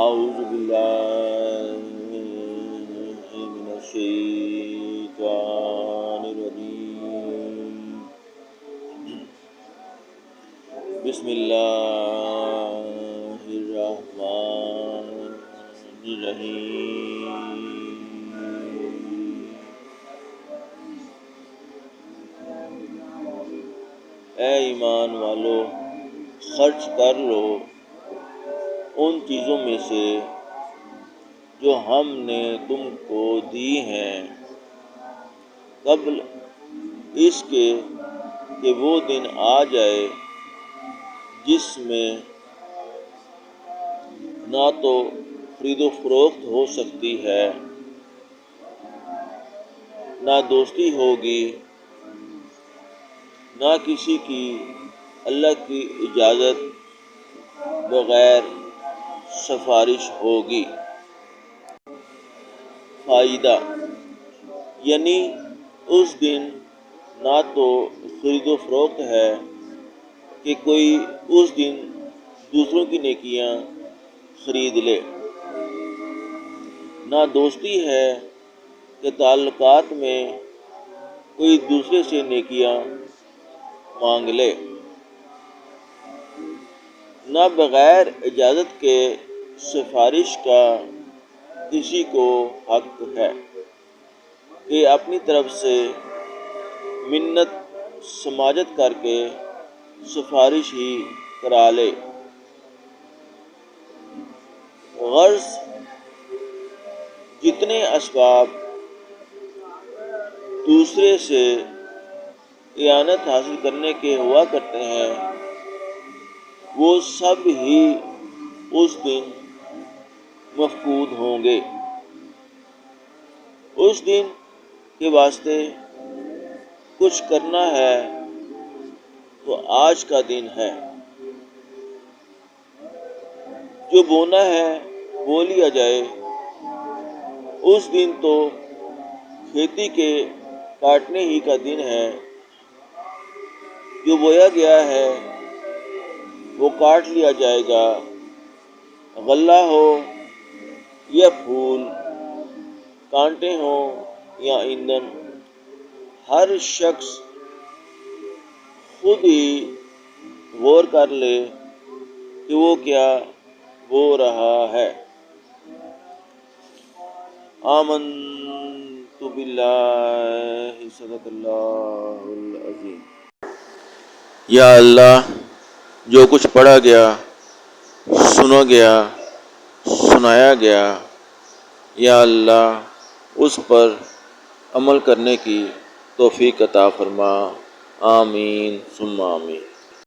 اعوذ باللہ من الشیطان الرجیم بسم اللہ الرحمن الرحیم اے ایمان والو، خرچ کر لو ان چیزوں میں سے جو ہم نے تم کو دی ہیں، قبل اس کے کہ وہ دن آ جائے جس میں نہ تو خرید و فروخت ہو سکتی ہے، نہ دوستی ہوگی، نہ کسی کی اللہ کی اجازت بغیر سفارش ہوگی۔ فائدہ، یعنی اس دن نہ تو خرید و فروخت ہے کہ کوئی اس دن دوسروں کی نیکیاں خرید لے، نہ دوستی ہے کہ تعلقات میں کوئی دوسرے سے نیکیاں مانگ لے، نہ بغیر اجازت کے سفارش کا کسی کو حق ہے کہ اپنی طرف سے منت سماجت کر کے سفارش ہی کرا لے۔ غرض جتنے اسباب دوسرے سے اعانت حاصل کرنے کے ہوا کرتے ہیں، وہ سب ہی اس دن مفقود ہوں گے۔ اس دن کے واسطے کچھ کرنا ہے تو آج کا دن ہے، جو بونا ہے بو لیا جائے۔ اس دن تو کھیتی کے کاٹنے ہی کا دن ہے، جو بویا گیا ہے وہ کاٹ لیا جائے گا، غلہ ہو یا پھول، کانٹے ہوں یا ایندھن، ہر شخص خود ہی غور کر لے کہ وہ کیا بو رہا ہے۔ آمنت باللہ، صدق اللہ العظیم۔ یا اللہ، جو کچھ پڑھا گیا، سنا گیا، سنایا گیا، یا اللہ اس پر عمل کرنے کی توفیق عطا فرما۔ آمین ثم آمین۔